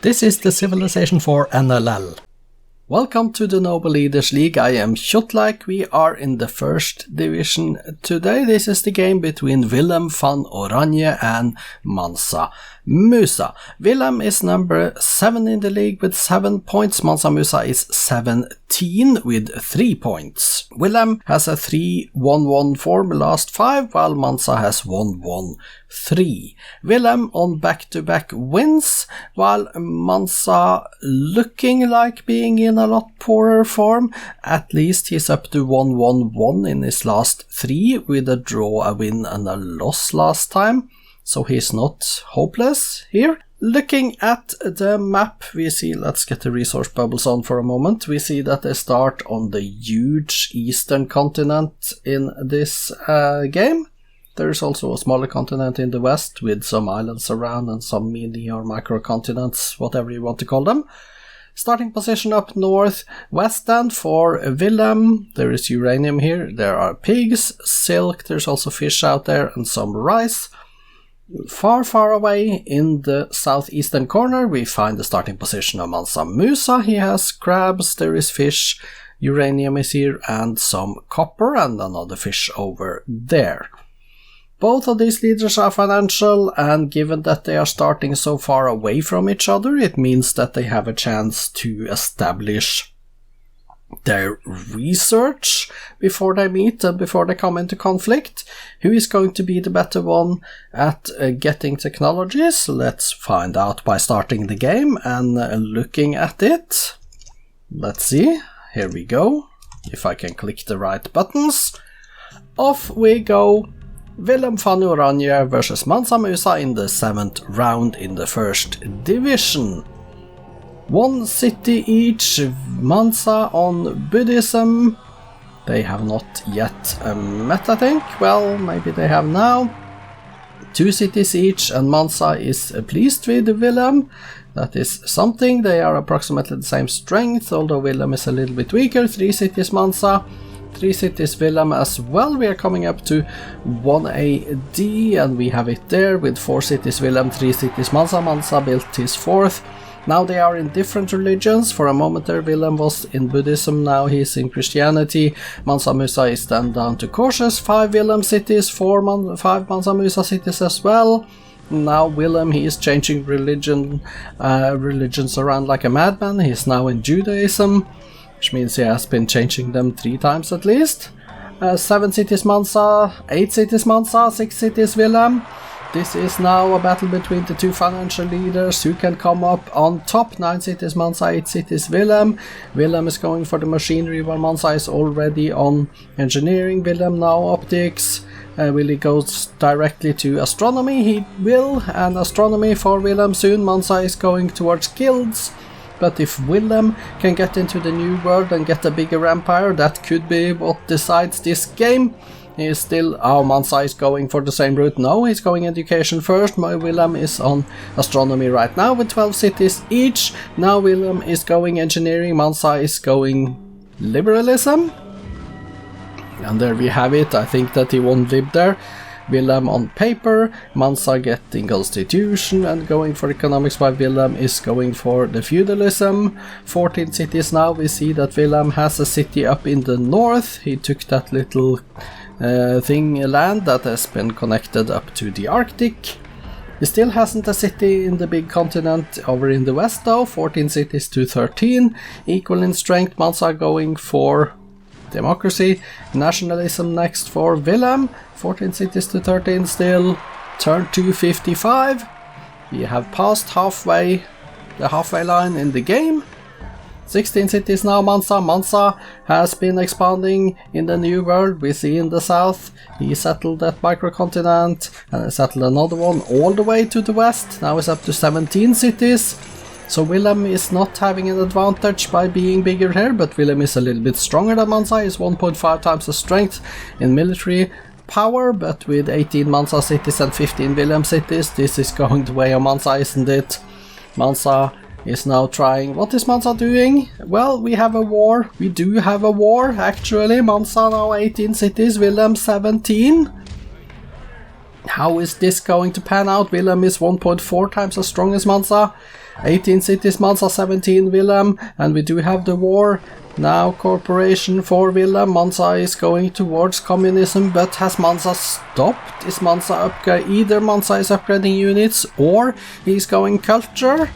This is the Civilization 4 NLL. Welcome to the Noble Leaders League. I am Kjotleik. We are in the first division today. This is the game between Willem van Oranje and Mansa Musa. Willem is number 7 in the league with 7 points. Mansa Musa is 17 with 3 points. Willem has a 3-1-1 form last 5, while Mansa has 1-1-3. Willem on back-to-back wins, while Mansa looking like being in a lot poorer form. At least he's up to 1-1-1 in his last 3, with a draw, a win and a loss last time. So he's not hopeless here. Looking at the map, we see, let's get the resource bubbles on for a moment. We see that they start on the huge eastern continent in this game. There's also a smaller continent in the west with some islands around and some mini or micro continents, whatever you want to call them. Starting position up north, west then for Willem. There is uranium here, there are pigs, silk, there's also fish out there and some rice. Far away in the southeastern corner we find the starting position of Mansa Musa. He has crabs, there is fish, uranium is here and some copper and another fish over there. Both of these leaders are financial, and given that they are starting so far away from each other, it means that they have a chance to establish their research before they meet and before they come into conflict. Who is going to be the better one at getting technologies? Let's find out by starting the game and looking at it. Let's see. Here we go. If I can click the right buttons. Off we go. Willem van Oranje versus Mansa Musa in the 7th round in the first division. 1 city each. Mansa on Buddhism. They have not yet met, I think. Well, maybe they have now. 2 cities each, and Mansa is pleased with Willem. That is something. They are approximately the same strength, although Willem is a little bit weaker. 3 cities Mansa. 3 cities Willem as well. We are coming up to 1 AD, and we have it there with 4 cities Willem, 3 cities Mansa. Mansa built his 4th. Now they are in different religions. For a moment there Willem was in Buddhism, now he's in Christianity. Mansa Musa is then down to cautious. 5 Willem cities, 5 Mansa Musa cities as well. Now Willem, he is changing religions around like a madman. He's now in Judaism, which means he has been changing them 3 times at least. 7 cities Mansa, 8 cities Mansa, 6 cities Willem. This is now a battle between the 2 financial leaders who can come up on top. 9 cities Mansa, 8 cities Willem. Willem is going for the machinery while Mansa is already on engineering. Willem now optics. Will he go directly to astronomy? He will, and astronomy for Willem soon. Mansa is going towards guilds. But if Willem can get into the new world and get a bigger empire, that could be what decides this game. He is still... Oh, Mansa is going for the same route. No, he's going education first. Willem is on astronomy right now with 12 cities each. Now Willem is going engineering. Mansa is going liberalism. And there we have it. I think that he won't live there. Willem on paper, Mansa getting constitution and going for economics, while Willem is going for the feudalism. 14 cities now. We see that Willem has a city up in the north. He took that little land that has been connected up to the Arctic. He still hasn't a city in the big continent over in the west though. 14 cities to 13, equal in strength. Mansa going for democracy. Nationalism next for Willem. 14 cities to 13 still. Turn to 55. We have passed the halfway line in the game. 16 cities now Mansa. Mansa has been expanding in the new world. We see in the south he settled that microcontinent and settled another one all the way to the west. Now he's up to 17 cities. So Willem is not having an advantage by being bigger here, but Willem is a little bit stronger than Mansa. He's 1.5 times the strength in military power, but with 18 Mansa cities and 15 Willem cities, this is going the way of Mansa, isn't it? Mansa is now trying... What is Mansa doing? Well, we have a war. We do have a war, actually. Mansa now 18 cities, Willem 17. How is this going to pan out? Willem is 1.4 times as strong as Mansa. 18 cities, Mansa 17, Willem. And we do have the war. Now corporation for Willem. Mansa is going towards communism, but has Mansa stopped? Is Mansa upgrading? Either Mansa is upgrading units or he's going culture.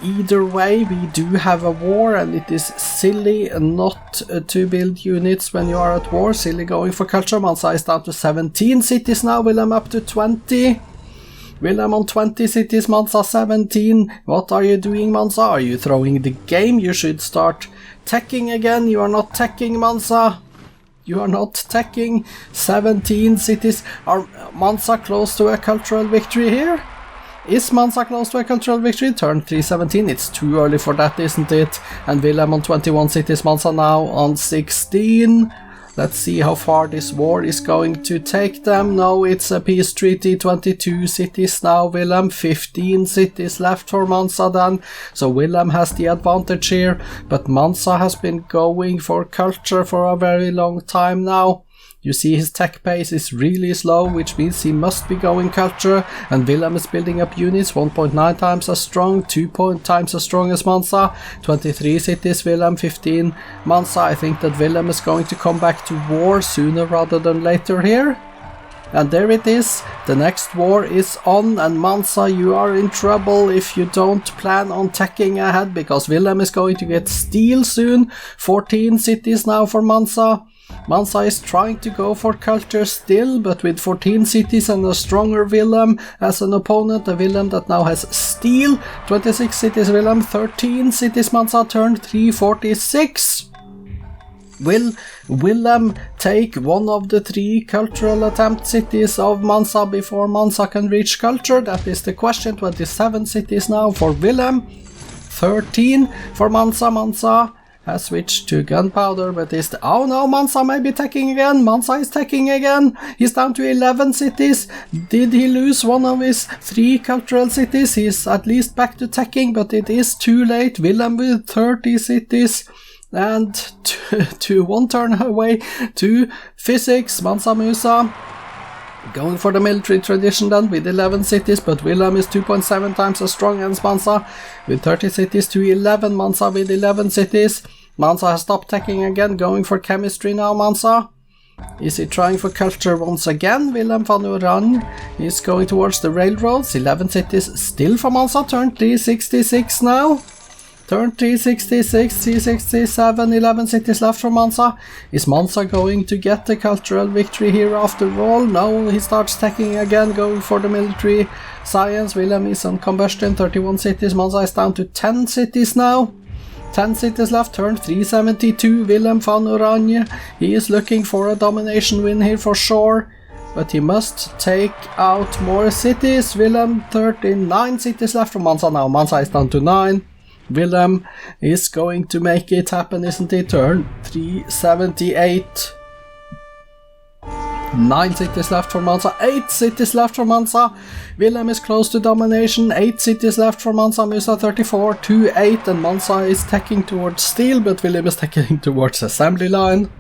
Either way, we do have a war, and it is silly not to build units when you are at war. Silly going for culture. Mansa is down to 17 cities now. Willem up to 20. Willem on 20 cities, Mansa 17. What are you doing, Mansa? Are you throwing the game? You should start teching again. You are not teching, Mansa. You are not teching. 17 cities. Are Mansa close to a cultural victory here? Is Mansa close to a cultural victory? Turn 317. It's too early for that, isn't it? And Willem on 21 cities, Mansa now on 16. Let's see how far this war is going to take them. No, it's a peace treaty. 22 cities now, Willem. 15 cities left for Mansa then. So Willem has the advantage here. But Mansa has been going for culture for a very long time now. You see his tech pace is really slow, which means he must be going culture, and Willem is building up units 1.9 times as strong, 2 times as strong as Mansa. 23 cities, Willem, 15 Mansa. I think that Willem is going to come back to war sooner rather than later here. And there it is, the next war is on, and Mansa, you are in trouble if you don't plan on teching ahead, because Willem is going to get steel soon. 14 cities now for Mansa. Mansa is trying to go for culture still, but with 14 cities and a stronger Willem as an opponent, a Willem that now has steel. 26 cities Willem, 13 cities Mansa, turn 346. Will Willem take one of the 3 cultural attempt cities of Mansa before Mansa can reach culture? That is the question. 27 cities now for Willem, 13 for Mansa. Mansa has switched to gunpowder, but is oh no, Mansa may be taking again. Mansa is taking again. He's down to 11 cities. Did he lose one of his 3 cultural cities? He's at least back to taking, but it is too late. Willem with 30 cities and to 1 turn away to physics. Mansa Musa going for the military tradition then with 11 cities, but Willem is 2.7 times as strong as Mansa with 30 cities to 11. Mansa with 11 cities. Mansa has stopped taking again, going for chemistry now. Mansa, is he trying for culture once again? Willem van Oranje is going towards the railroads. 11 cities still for Mansa. Turn 366 now. Turn 366, 367, 11 cities left for Mansa. Is Mansa going to get the cultural victory here after all? No, he starts taking again, going for the military science. Willem is on combustion, 31 cities. Mansa is down to 10 cities now. 10 cities left, turn 372, Willem van Oranje. He is looking for a domination win here for sure, but he must take out more cities. Willem, 39 cities left for Mansa now. Mansa is down to 9. Willem is going to make it happen, isn't he? Turn 378. 9 cities left for Mansa, 8 cities left for Mansa. Willem is close to domination, 8 cities left for Mansa Musa, 34 to 8, and Mansa is taking towards steel, but Willem is taking towards assembly line.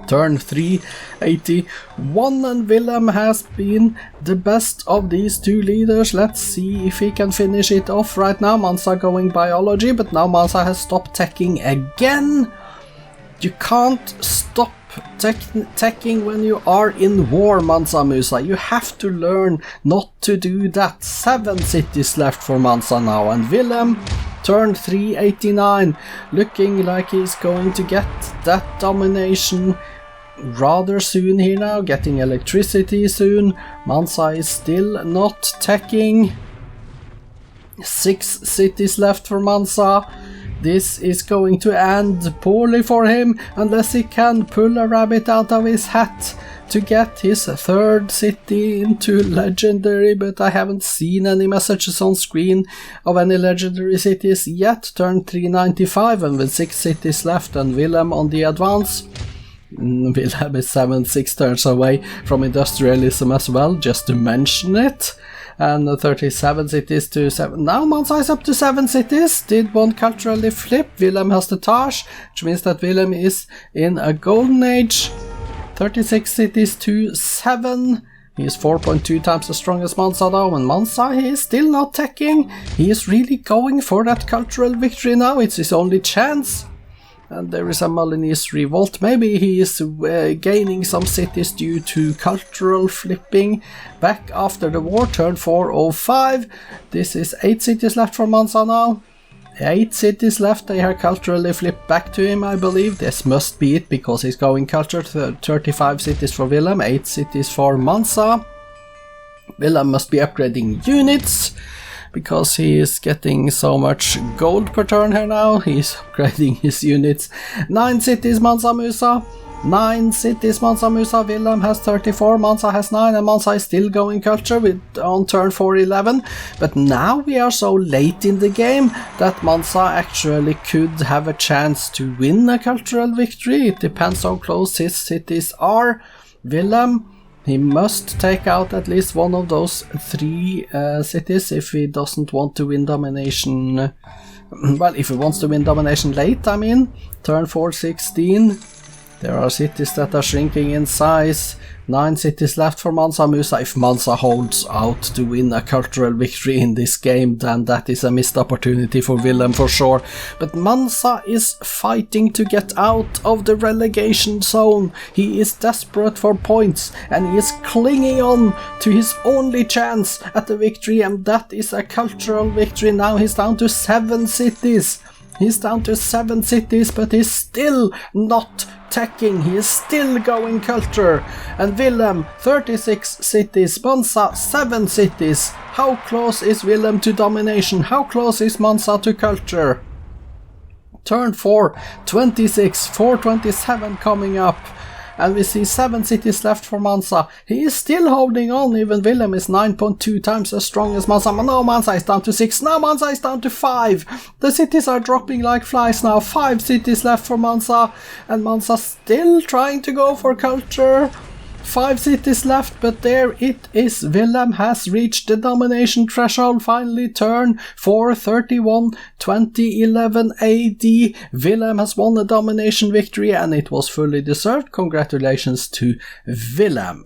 Turn 381, and Willem has been the best of these 2 leaders. Let's see if he can finish it off right now. Mansa going biology, but now Mansa has stopped teching again. You can't stop teching when you are in war, Mansa Musa. You have to learn not to do that. 7 cities left for Mansa now, and Willem turned 389, looking like he's going to get that domination rather soon here now, getting electricity soon. Mansa is still not teching. 6 cities left for Mansa. This is going to end poorly for him unless he can pull a rabbit out of his hat to get his 3rd city into legendary, but I haven't seen any messages on screen of any legendary cities yet. Turn 395, and with 6 cities left and Willem on the advance. Willem is 6 turns away from industrialism as well, just to mention it. And 37 cities to 7. Now Mansa is up to 7 cities. Did one culturally flip? Willem has the Taj, which means that Willem is in a golden age. 36 cities to 7 He is 4.2 times as strong as Mansa though, and Mansa, he is still not teching. He is really going for that cultural victory now. It's his only chance. And there is a Molinese revolt. Maybe he is gaining some cities due to cultural flipping back after the war. Turn 405. This is 8 cities left for Mansa now. 8 cities left. They are culturally flipped back to him, I believe. This must be it because he's going culture. 35 cities for Willem, 8 cities for Mansa. Willem must be upgrading units, because he is getting so much gold per turn here now. He's upgrading his units. 9 cities, Mansa Musa. 9 cities, Mansa Musa. Willem has 34, Mansa has 9, and Mansa is still going culture on turn 411. But now we are so late in the game that Mansa actually could have a chance to win a cultural victory. It depends how close his cities are. Willem, he must take out at least one of those 3 cities if he doesn't want to win domination. Well, if he wants to win domination late, I mean. Turn 416. There are cities that are shrinking in size. 9 cities left for Mansa Musa. If Mansa holds out to win a cultural victory in this game, then that is a missed opportunity for Willem for sure. But Mansa is fighting to get out of the relegation zone. He is desperate for points, and he is clinging on to his only chance at the victory, and that is a cultural victory. Now he's down to 7 cities. He's down to 7 cities, but he's still not teching. He is still going culture. And Willem, 36 cities. Mansa, 7 cities. How close is Willem to domination? How close is Mansa to culture? Turn 4, 26, 427 coming up. And we see 7 cities left for Mansa. He is still holding on, even Willem is 9.2 times as strong as Mansa. Now Mansa is down to 6, now Mansa is down to 5. The cities are dropping like flies now. 5 cities left for Mansa, and Mansa still trying to go for culture. 5 cities left, but there it is. Willem has reached the domination threshold. Finally, turn 431, 2011 AD. Willem has won a domination victory, and it was fully deserved. Congratulations to Willem.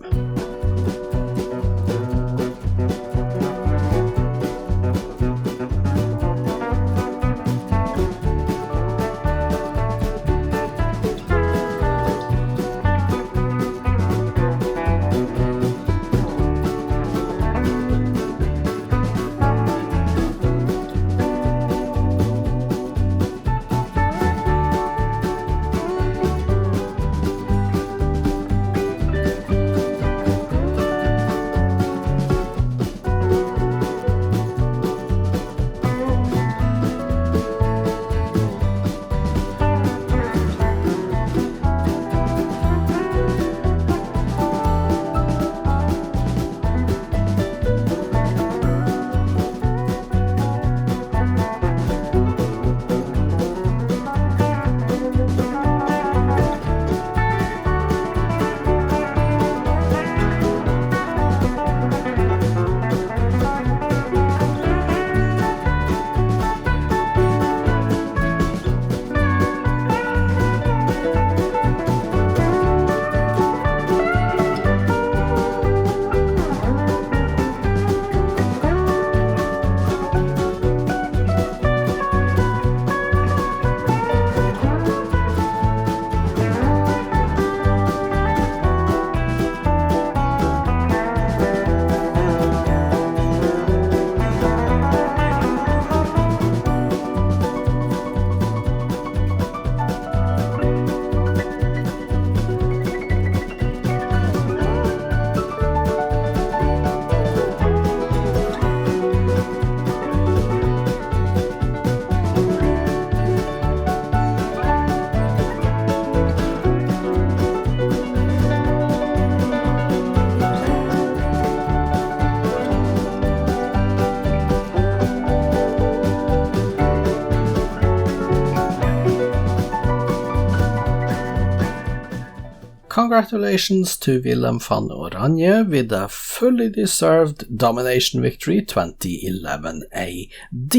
Congratulations to Willem van Oranje with a fully deserved domination victory 2011 AD.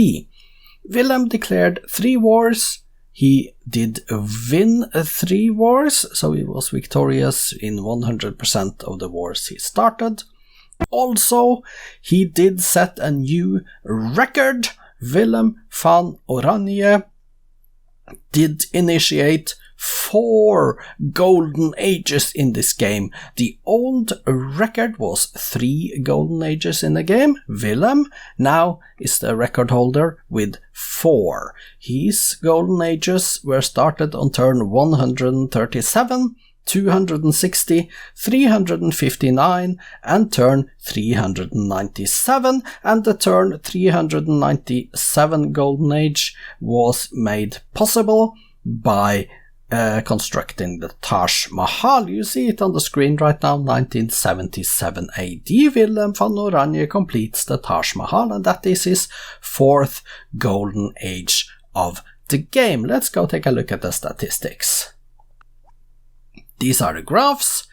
Willem declared 3 wars. He did win 3 wars, so he was victorious in 100% of the wars he started. Also, he did set a new record. Willem van Oranje did initiate 4 golden ages in this game. The old record was 3 golden ages in the game. Willem now is the record holder with 4. His golden ages were started on turn 137, 260, 359 and turn 397, and the turn 397 golden age was made possible by constructing the Taj Mahal. You see it on the screen right now, 1977 AD. Willem van Oranje completes the Taj Mahal, and that is his 4th golden age of the game. Let's go take a look at the statistics. These are the graphs.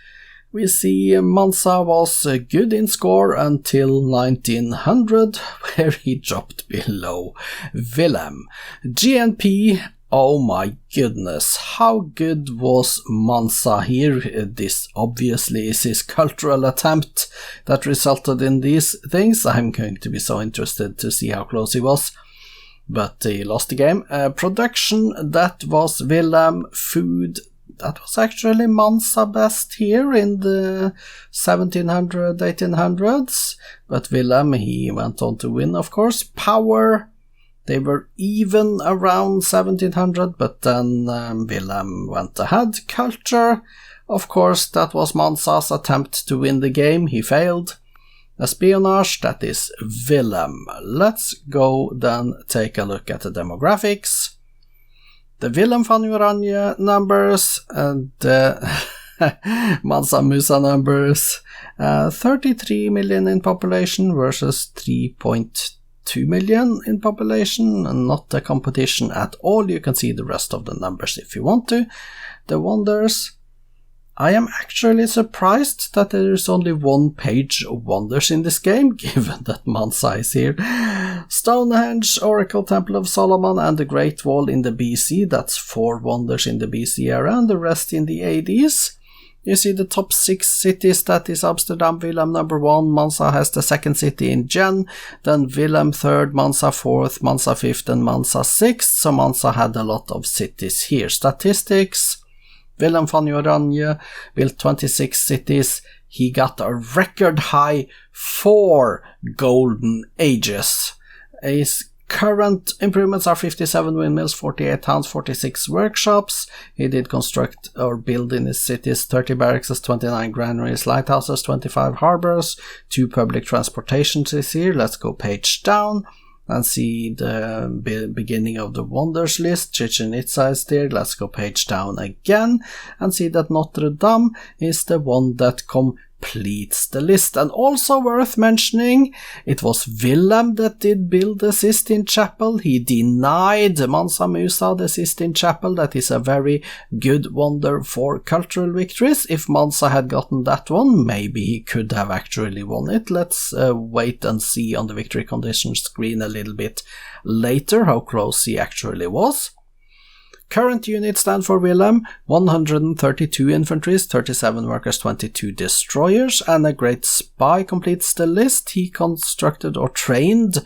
We see Mansa was good in score until 1900, where he dropped below Willem. GNP, oh my goodness, how good was Mansa here? This obviously is his cultural attempt that resulted in these things. I'm going to be so interested to see how close he was. But he lost the game. Production, that was Willem. Food, that was actually Mansa best here in the 1700s, 1800s. But Willem, he went on to win, of course. Power, they were even around 1700, but then Willem went ahead. Culture, of course, that was Mansa's attempt to win the game. He failed. Espionage, that is Willem. Let's go then take a look at the demographics. The Willem van Oranje numbers and the Mansa Musa numbers. 33 million in population versus 3.2 million in population, and not a competition at all. You can see the rest of the numbers if you want to. The wonders, I am actually surprised that there is only 1 page of wonders in this game, given that Mansa is here. Stonehenge, Oracle Temple of Solomon, and the Great Wall in the BC, that's 4 wonders in the BC era, and the rest in the ADs. You see the top 6 cities, that is Amsterdam, Willem number 1, Mansa has the 2nd city in Gen, then Willem 3rd, Mansa 4th, Mansa 5th, and Mansa 6th, so Mansa had a lot of cities here. Statistics, Willem van Oranje built 26 cities, he got a record high 4 golden ages. His current improvements are 57 windmills, 48 towns, 46 workshops. He did construct or build in his cities 30 barracks, 29 granaries, lighthouses, 25 harbors, 2 public transportations is here. Let's go page down and see the beginning of the wonders list. Chichen Itza is there. Let's go page down again and see that Notre Dame is the one that completes the list. And also worth mentioning, it was Willem that did build the Sistine Chapel. He denied Mansa Musa the Sistine Chapel. That is a very good wonder for cultural victories. If Mansa had gotten that one, maybe he could have actually won it. Let's wait and see on the victory conditions screen a little bit later how close he actually was. Current units stand for Willem, 132 infantries, 37 workers, 22 destroyers, and a great spy completes the list. He constructed or trained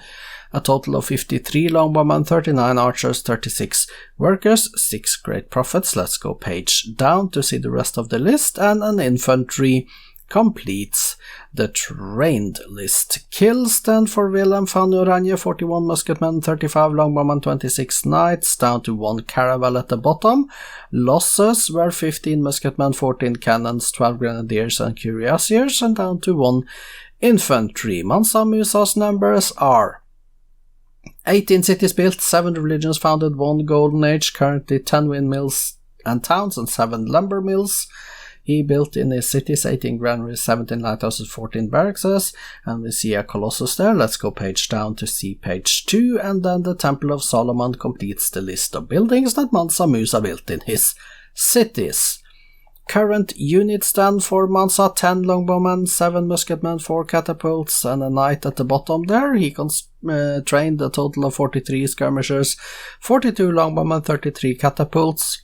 a total of 53 longbowmen, 39 archers, 36 workers, 6 great prophets. Let's go page down to see the rest of the list, and an infantry completes the trained list. Kills stand for Willem van Oranje, 41 musketmen, 35 longbowmen, 26 knights, down to 1 caravel at the bottom. Losses were 15 musketmen, 14 cannons, 12 grenadiers and cuirassiers, and down to 1 infantry. Mansa Musa's numbers are 18 cities built, 7 religions founded, 1 golden age, currently 10 windmills and towns and 7 lumber mills. He built in his cities 18 granaries, 17 lighthouses, 14 barracks, and we see a colossus there. Let's go page down to see page 2, and then the Temple of Solomon completes the list of buildings that Mansa Musa built in his cities. Current unit stand for Mansa: 10 longbowmen, 7 musketmen, 4 catapults, and a knight at the bottom there. He trained a total of 43 skirmishers, 42 longbowmen, 33 catapults,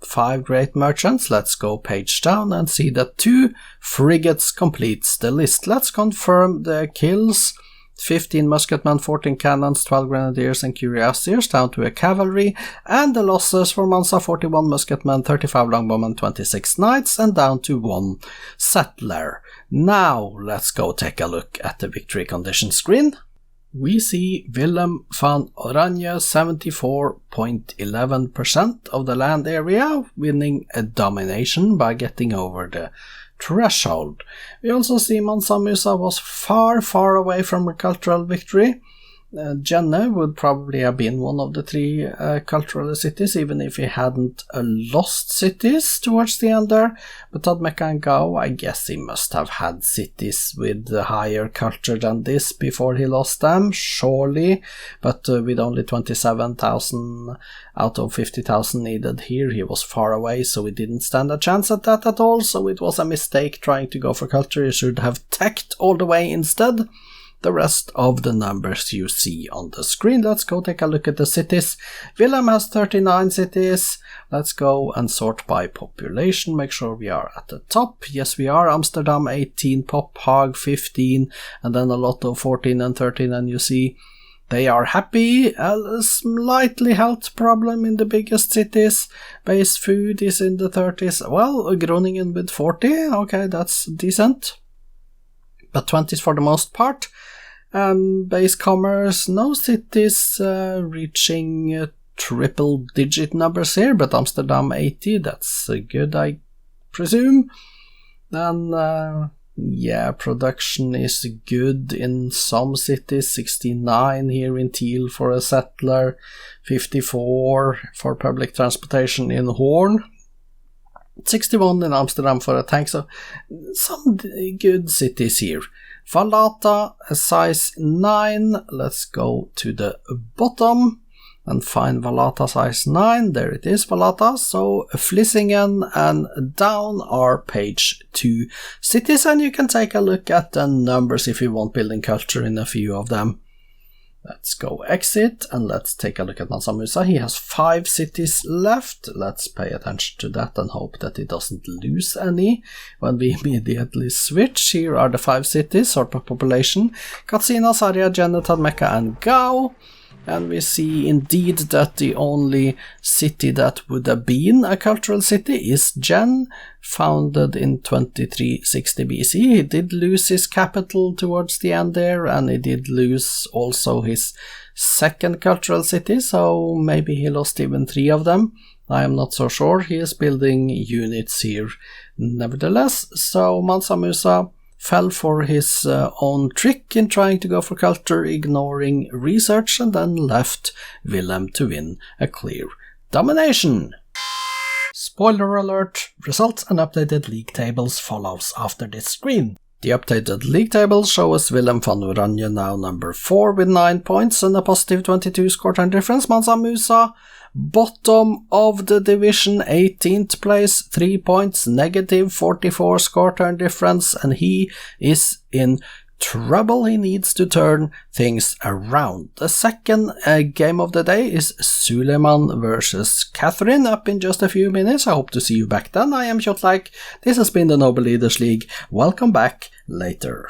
5 great merchants. Let's go page down and see that 2 frigates completes the list. Let's confirm the kills. 15 musketmen, 14 cannons, 12 grenadiers and cuirassiers down to a cavalry, and the losses for Mansa: 41 musketmen, 35 longbowmen, 26 knights, and down to 1 settler. Now let's go take a look at the victory condition screen. We see Willem van Oranje 74.11% of the land area, winning a domination by getting over the threshold. We also see Mansa Musa was far away from a cultural victory. Jenne would probably have been one of the 3 cultural cities, even if he hadn't lost cities towards the end there. But Kjotleik and Gao, I guess he must have had cities with higher culture than this before he lost them, surely. But with only 27,000 out of 50,000 needed here, he was far away, so he didn't stand a chance at that at all. So it was a mistake trying to go for culture. He should have teched all the way instead. The rest of the numbers you see on the screen. Let's go take a look at the cities. Willem has 39 cities. Let's go and sort by population. Make sure we are at the top. Yes, we are. Amsterdam 18, Pop, Haag 15, and then a lot of 14 and 13. And you see they are happy. A slightly health problem in the biggest cities. Base food is in the 30s. Well, Groningen with 40. Okay, that's decent. But 20s for the most part. Base commerce, no cities reaching triple digit numbers here, but Amsterdam 80, that's good, I presume. Then, yeah, production is good in some cities, 69 here in Tiel for a settler, 54 for public transportation in Hoorn, 61 in Amsterdam for a tank, so some good cities here. Vallata, size 9, let's go to the bottom and find Vallata size 9, there it is, Vallata, so Vlissingen and down are page 2 cities, and you can take a look at the numbers if you want building culture in a few of them. Let's go exit and let's take a look at Mansa Musa. He has 5 cities left. Let's pay attention to that and hope that he doesn't lose any when we immediately switch. Here are the 5 cities, sort of population. Katsina, Sarja, Jenne, Kjotleik and Gao. And we see indeed that the only city that would have been a cultural city is Jen, founded in 2360 BC. He did lose his capital towards the end there, and he did lose also his second cultural city, so maybe he lost even 3 of them. I am not so sure. He is building units here nevertheless, so Mansa Musa fell for his own trick in trying to go for culture, ignoring research, and then left Willem to win a clear domination. Spoiler alert, results and updated league tables follows after this screen. The updated league tables show us Willem van Oranje now number 4 with 9 points and a positive 22 score time difference. Mansa Musa, bottom of the division, 18th place, 3 points, negative 44 score turn difference, and he is in trouble. He needs to turn things around. The second game of the day is Suleiman versus Catherine, up in just a few minutes. I hope to see you back then. I am Kjotleik. This has been the Noble Leaders League. Welcome back later.